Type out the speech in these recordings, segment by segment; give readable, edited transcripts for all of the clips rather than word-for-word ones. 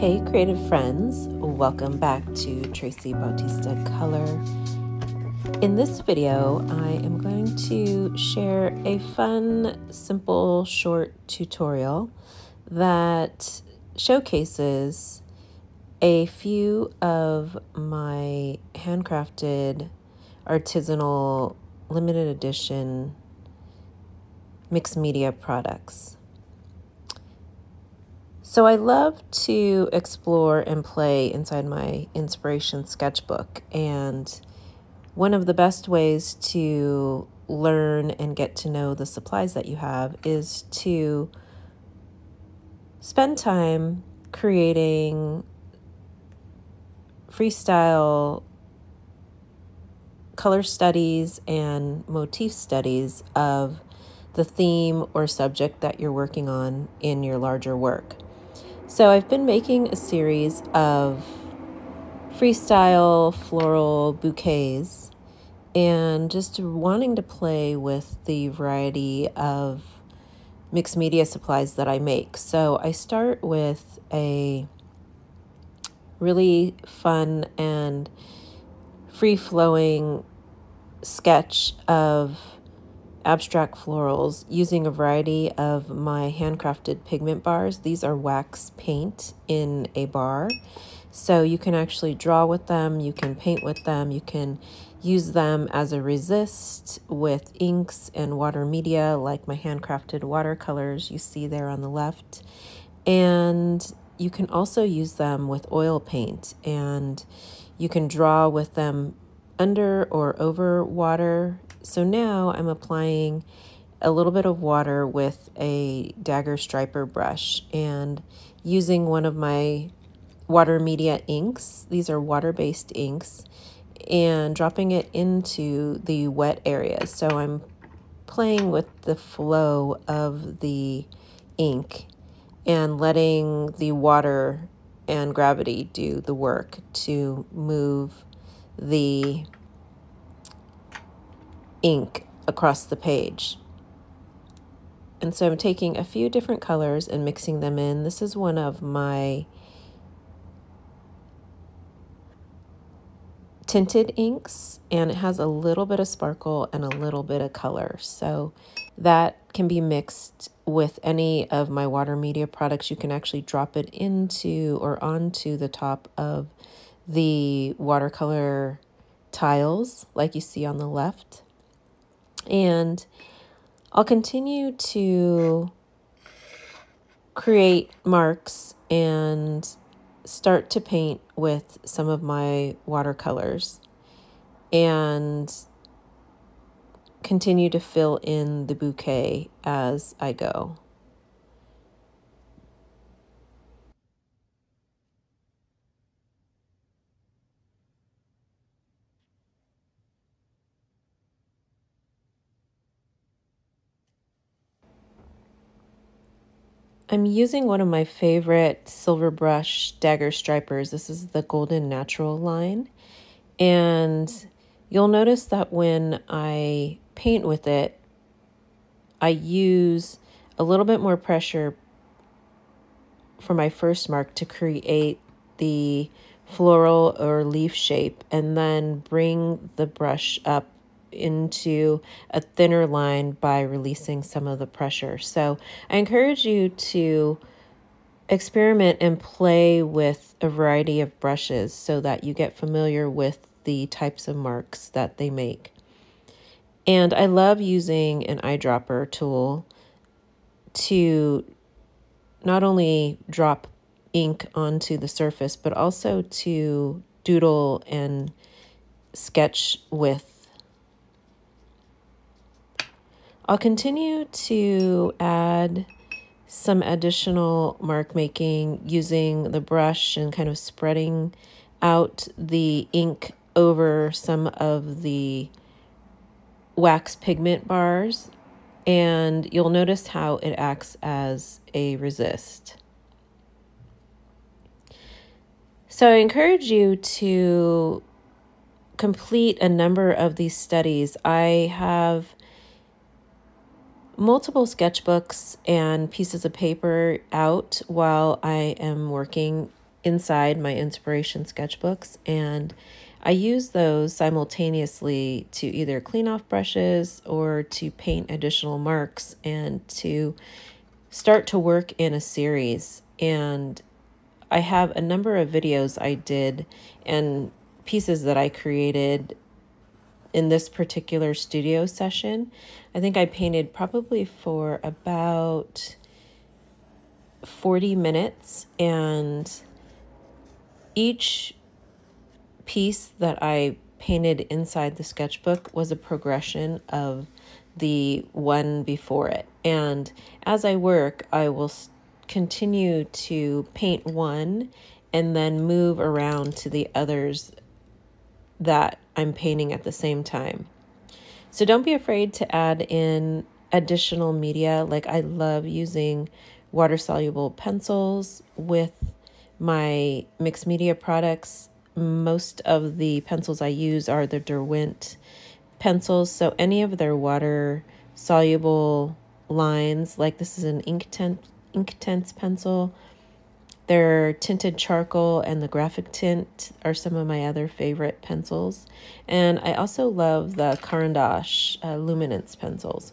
Hey creative friends, welcome back to Tracy Bautista Color. In this video, I am going to share a fun, simple, short tutorial that showcases a few of my handcrafted, artisanal, limited edition mixed media products. So I love to explore and play inside my inspiration sketchbook, and one of the best ways to learn and get to know the supplies that you have is to spend time creating freestyle color studies and motif studies of the theme or subject that you're working on in your larger work. So I've been making a series of freestyle floral bouquets and just wanting to play with the variety of mixed media supplies that I make. So I start with a really fun and free-flowing sketch of abstract florals using a variety of my handcrafted pigment bars. These are wax paint in a bar, so you can actually draw with them, you can paint with them, you can use them as a resist with inks and water media like my handcrafted watercolors you see there on the left. And you can also use them with oil paint, and you can draw with them under or over water. So now I'm applying a little bit of water with a dagger striper brush and using one of my water media inks. These are water-based inks, and dropping it into the wet areas. So I'm playing with the flow of the ink and letting the water and gravity do the work to move the ink across the page. And so I'm taking a few different colors and mixing them in. This is one of my tinted inks, and it has a little bit of sparkle and a little bit of color. So that can be mixed with any of my water media products. You can actually drop it into or onto the top of the watercolor tiles like you see on the left. And I'll continue to create marks and start to paint with some of my watercolors and continue to fill in the bouquet as I go. I'm using one of my favorite silver brush dagger stripers. This is the Golden Natural line. And you'll notice that when I paint with it, I use a little bit more pressure for my first mark to create the floral or leaf shape, and then bring the brush up into a thinner line by releasing some of the pressure. So I encourage you to experiment and play with a variety of brushes so that you get familiar with the types of marks that they make. And I love using an eyedropper tool to not only drop ink onto the surface, but also to doodle and sketch with. I'll continue to add some additional mark making using the brush and kind of spreading out the ink over some of the wax pigment bars, and you'll notice how it acts as a resist. So I encourage you to complete a number of these studies. I have multiple sketchbooks and pieces of paper out while I am working inside my inspiration sketchbooks, and I use those simultaneously to either clean off brushes or to paint additional marks and to start to work in a series. And I have a number of videos I did and pieces that I created in this particular studio session. I think I painted probably for about 40 minutes, and each piece that I painted inside the sketchbook was a progression of the one before it. And as I work, I will continue to paint one and then move around to the others that I'm painting at the same time. So don't be afraid to add in additional media. Like, I love using water-soluble pencils with my mixed media products. Most of the pencils I use are the Derwent pencils, so any of their water-soluble lines, like this is an Inktense pencil. Their tinted charcoal and the graphic tint are some of my other favorite pencils. And I also love the Caran d'Ache luminance pencils.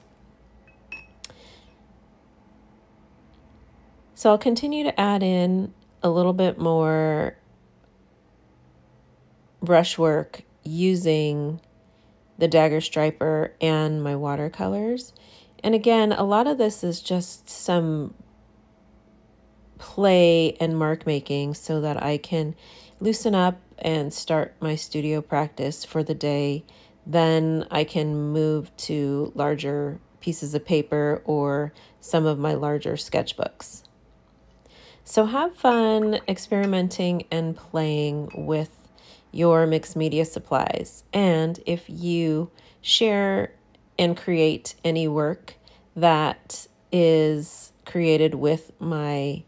So I'll continue to add in a little bit more brushwork using the dagger striper and my watercolors. And again, a lot of this is just some play and mark making so that I can loosen up and start my studio practice for the day. Then I can move to larger pieces of paper or some of my larger sketchbooks. So have fun experimenting and playing with your mixed media supplies. And if you share and create any work that is created with my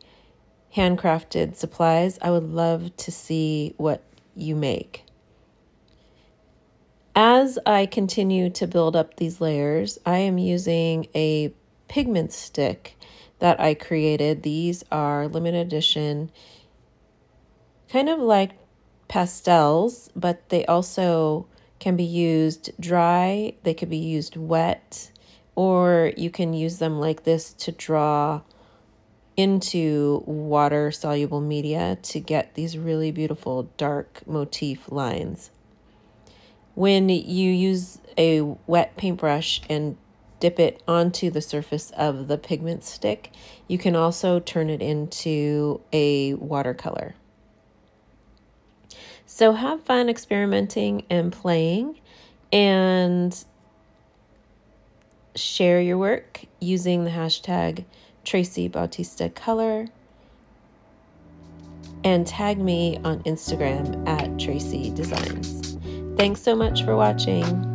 handcrafted supplies, I would love to see what you make. As I continue to build up these layers, I am using a pigment stick that I created. These are limited edition, kind of like pastels, but they also can be used dry, they could be used wet, or you can use them like this to draw into water-soluble media to get these really beautiful dark motif lines. When you use a wet paintbrush and dip it onto the surface of the pigment stick, you can also turn it into a watercolor. So have fun experimenting and playing, and share your work using the hashtag Tracy Bautista Color, and tag me on Instagram at Tracy Designs. Thanks so much for watching.